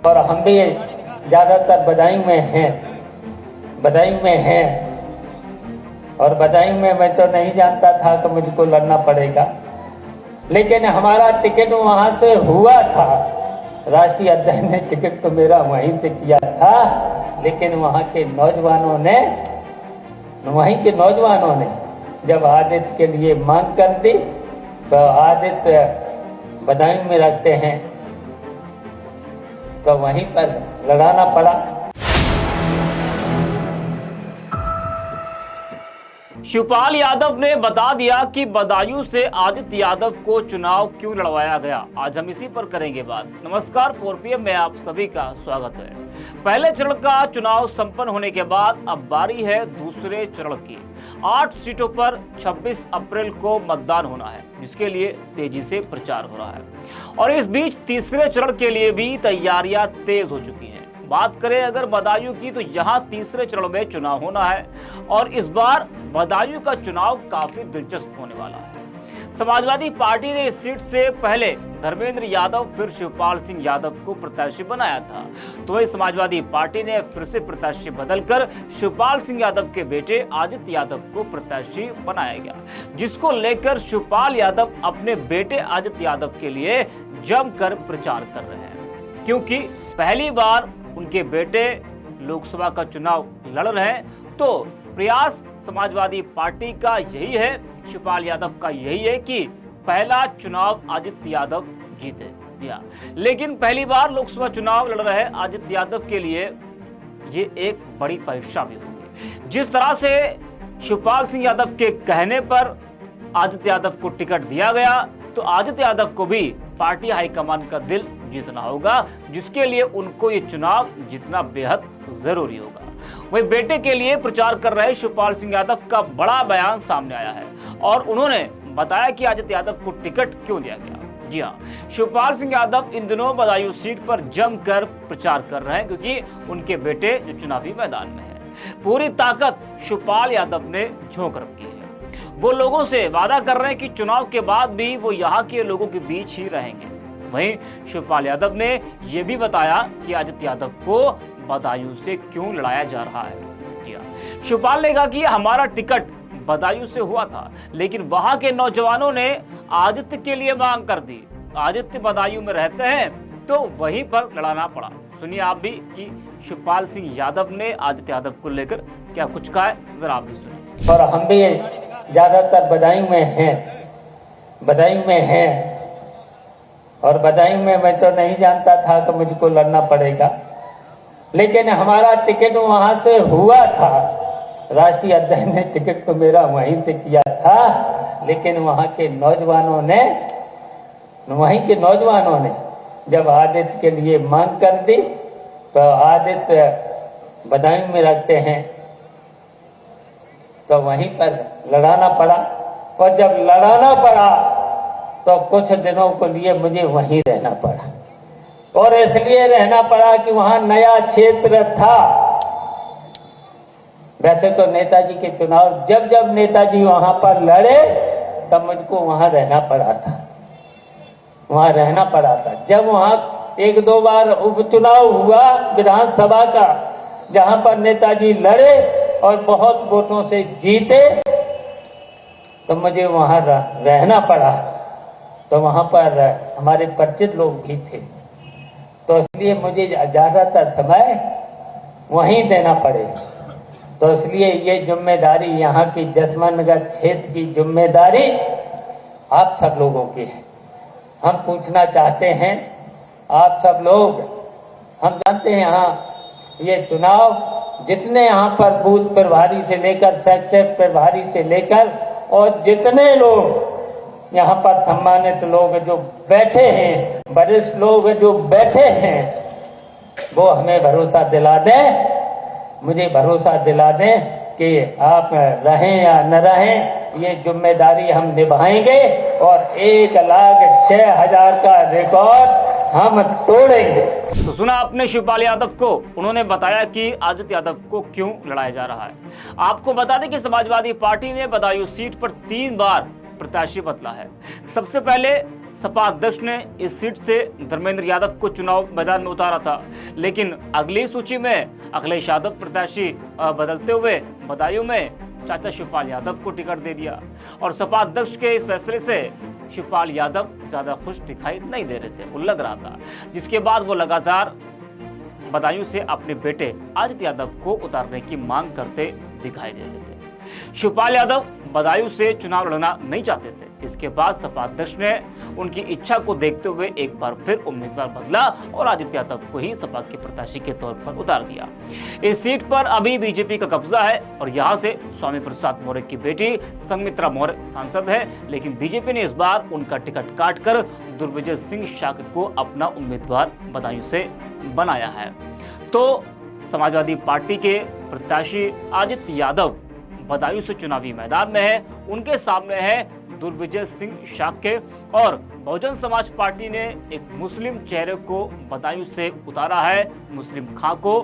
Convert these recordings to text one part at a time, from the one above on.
और हम भी ज़्यादातर बदायूं में हैं और बदायूं में मैं तो नहीं जानता था कि मुझको लड़ना पड़ेगा, लेकिन हमारा टिकट वहाँ से हुआ था। राष्ट्रीय अध्यक्ष ने टिकट तो मेरा वहीं से किया था, लेकिन वहीं के नौजवानों ने जब आदित्य के लिए मांग कर दी तो आदित्य बदायूं में रखते हैं तो वहीं पर लड़ाना पड़ा। शिवपाल यादव ने बता दिया कि बदायूं से आदित्य यादव को चुनाव क्यों लड़वाया गया। आज हम इसी पर करेंगे बात। नमस्कार, 4 PM में आप सभी का स्वागत है। पहले चरण का चुनाव संपन्न होने के बाद अब बारी है दूसरे चरण की। 8 सीटों पर 26 अप्रैल को मतदान होना है, जिसके लिए तेजी से प्रचार हो रहा है और इस बीच तीसरे चरण के लिए भी तैयारियां तेज हो चुकी हैं। बात करें अगर बदायूं की, तो यहां तीसरे चरण में चुनाव होना है और इस बार बदायूं का चुनाव काफी दिलचस्प होने वाला है। समाजवादी पार्टी ने इस सीट से पहले धर्मेंद्र यादव फिर शिवपाल सिंह यादव को प्रत्याशी बनाया था, तो वही समाजवादी पार्टी ने फिर से प्रत्याशी बदलकर शिवपाल सिंह यादव के बेटे आदित्य यादव को प्रत्याशी बनाया गया, जिसको लेकर शिवपाल यादव अपने बेटे आदित्य यादव के लिए जमकर प्रचार कर रहे हैं, क्योंकि पहली बार उनके बेटे लोकसभा का चुनाव लड़ रहे हैं। तो प्रयास समाजवादी पार्टी का यही है, शिवपाल यादव का यही है कि पहला चुनाव आदित्य यादव जीते। लेकिन पहली बार लोकसभा चुनाव लड़ रहे आदित्य यादव के लिए ये एक बड़ी परीक्षा भी होगी। जिस तरह से शिवपाल सिंह यादव के कहने पर आदित्य यादव को टिकट दिया गया, तो आदित्य यादव को भी पार्टी हाईकमान का दिल जीतना होगा, जिसके लिए उनको ये चुनाव जीतना बेहद जरूरी होगा। वही बेटे के लिए प्रचार कर रहे शिवपाल सिंह यादव का बड़ा बयान सामने आया है और उन्होंने बताया कि आदित्य यादव को टिकट क्यों दिया गया। जी हाँ, शिवपाल सिंह यादव इन दिनों बदायूं सीट पर जमकर प्रचार कर रहे हैं, क्योंकि उनके बेटे जो चुनावी मैदान में है। पूरी ताकत शिवपाल यादव ने झोंक रखी है। वो लोगों से वादा कर रहे हैं कि चुनाव के बाद भी वो यहाँ के लोगों के बीच ही रहेंगे। वहीं शिवपाल यादव ने यह भी बताया कि आदित्य यादव को बदायूं से क्यों लड़ाया जा रहा है। जी हाँ, शिवपाल ने कहा कि हमारा टिकट बदायूं से हुआ था, लेकिन वहां के नौजवानों ने आदित्य के लिए मांग कर दी। आदित्य बदायूं में रहते हैं तो वहीं पर लड़ाना पड़ा। सुनिए आप भी कि शिवपाल सिंह यादव ने आदित्य यादव को लेकर क्या कुछ कहा है, जरा आप भी सुनिए। और हम भी ज़्यादातर बदायूं में हैं और बदायूं में मैं तो नहीं जानता था कि मुझको लड़ना पड़ेगा, लेकिन हमारा टिकट वहाँ से हुआ था। राष्ट्रीय अध्यक्ष ने टिकट तो मेरा वहीं से किया था, लेकिन वहीं के नौजवानों ने जब आदित्य के लिए मांग कर दी तो आदित्य बदायूं में रखते हैं तो वहीं पर लड़ाना पड़ा। और जब लड़ाना पड़ा तो कुछ दिनों के लिए मुझे वहीं रहना पड़ा, और इसलिए रहना पड़ा कि वहां नया क्षेत्र था। वैसे तो नेताजी के चुनाव जब नेताजी वहां पर लड़े तब मुझको वहां रहना पड़ा था। जब वहां 1-2 बार उपचुनाव हुआ विधानसभा का, जहां पर नेताजी लड़े और बहुत वोटों से जीते, तो मुझे वहां रहना पड़ा। तो वहां पर हमारे परिचित लोग भी थे, तो इसलिए मुझे ज्यादातर समय वहीं देना पड़े। तो इसलिए ये जिम्मेदारी, यहाँ की जसमन नगर क्षेत्र की जिम्मेदारी आप सब लोगों की है। हम पूछना चाहते हैं, आप सब लोग, हम जानते हैं यहाँ ये चुनाव जितने यहाँ पर बूथ प्रभारी से लेकर सेक्टर प्रभारी से लेकर और जितने लोग यहाँ पर सम्मानित लोग जो बैठे हैं, वरिष्ठ लोग जो बैठे हैं, वो हमें भरोसा दिला दें, मुझे भरोसा दिला दें कि आप रहें या न रहें, ये जिम्मेदारी हम निभाएंगे और 1,06,000 का रिकॉर्ड हम तोड़ेंगे। तो सुना आपने शिवपाल यादव को, उन्होंने बताया कि आदित्य यादव को क्यों लड़ाया जा रहा है। आपको बता दें कि समाजवादी पार्टी ने बदायूं सीट पर 3 बार प्रत्याशी बदला है। सबसे पहले सपा अध्यक्ष ने इस सीट से धर्मेंद्र यादव को चुनाव मैदान में उतारा था, लेकिन अगली सूची में अखिलेश यादव प्रत्याशी बदलते हुए बदायूं में चाचा शिवपाल यादव को टिकट दे दिया और सपा अध्यक्ष के इस फैसले से शिवपाल यादव ज्यादा खुश दिखाई नहीं दे रहे थे, वो लग रहा था, जिसके बाद वो लगातार बदायूं से अपने बेटे आदित्य यादव को उतारने की मांग करते दिखाई दे रहे थे। शिवपाल यादव बदायूं से चुनाव लड़ना नहीं चाहते थे। इसके बाद सपा अध्यक्ष ने उनकी इच्छा को देखते हुए एक बार फिर उम्मीदवार बदला और आदित्य यादव को ही सपा के प्रत्याशी के तौर पर उतार दिया। इस सीट पर अभी बीजेपी का कब्जा है और यहां से स्वामी प्रसाद मौर्य की बेटी संघमित्रा मौर्य सांसद है, लेकिन बीजेपी ने इस बार उनका टिकट काटकर दुर्विजय सिंह शाक्य को अपना उम्मीदवार बदायूं से बनाया है। तो समाजवादी पार्टी के प्रत्याशी आदित्य यादव बदायूं से चुनावी मैदान में है, उनके सामने है दुर्विजय सिंह शाक्य और बहुजन समाज पार्टी ने एक मुस्लिम चेहरे को बदायूं से उतारा है, मुस्लिम खां को।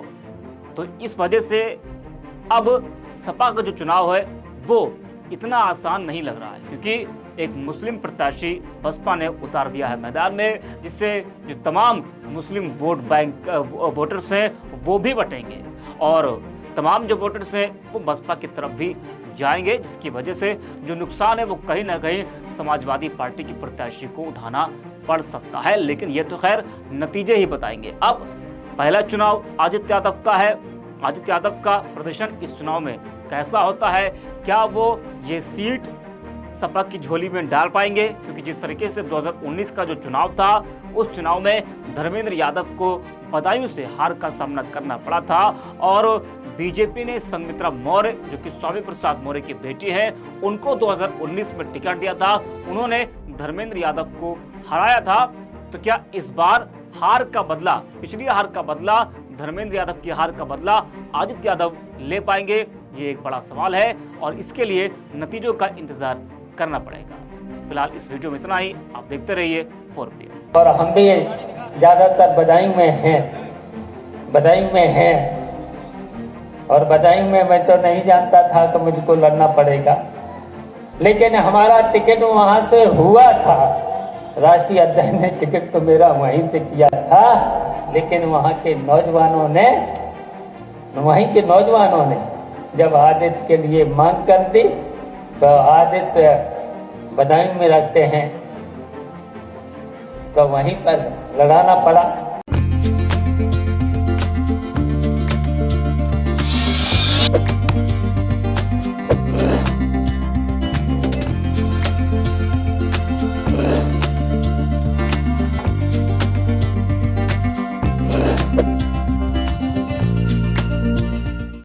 तो इस वजह से अब सपा का जो चुनाव है वो इतना आसान नहीं लग रहा है, क्योंकि एक मुस्लिम प्रत्याशी बसपा ने उतार दिया है मैदान में, जिससे जो तमाम मुस्लिम वोटर्स हैं वो भी बटेंगे और तमाम जो वोटर्स हैं वो बसपा की तरफ भी जाएंगे, जिसकी वजह से जो नुकसान है वो कहीं ना कहीं समाजवादी पार्टी की प्रत्याशी को उठाना पड़ सकता है। लेकिन ये तो खैर नतीजे ही बताएंगे। अब पहला चुनाव आदित्य यादव का है। आदित्य यादव का प्रदर्शन इस चुनाव में कैसा होता है, क्या वो ये सीट सपा की झोली में डाल पाएंगे, क्योंकि जिस तरीके से 2019 का जो चुनाव था उस चुनाव में धर्मेंद्र यादव को बदायूं से हार का सामना करना पड़ा था और बीजेपी ने संघमित्रा मौर्य जो कि स्वामी प्रसाद मौर्य की बेटी है उनको 2019 में टिकट दिया था, उन्होंने धर्मेंद्र यादव को हराया था। तो क्या इस बार हार का बदला, पिछली हार का बदला, धर्मेंद्र यादव की हार का बदला आदित्य यादव ले पाएंगे, ये एक बड़ा सवाल है और इसके लिए नतीजों का इंतजार करना पड़ेगा। फिलहाल इस वीडियो में इतना ही, आप देखते रहिए 4PM। और हम भी ज्यादातर बदायूं में हैं और बदायूं में मैं तो नहीं जानता था कि मुझको लड़ना पड़ेगा, लेकिन हमारा टिकट वहां से हुआ था। राष्ट्रीय अध्यक्ष ने टिकट तो मेरा वहीं से किया था, लेकिन वहीं के नौजवानों ने जब आदित्य के लिए मांग कर दी तो आदित्य बदायूं में रखते हैं तो वहीं पर लड़ाना पड़ा।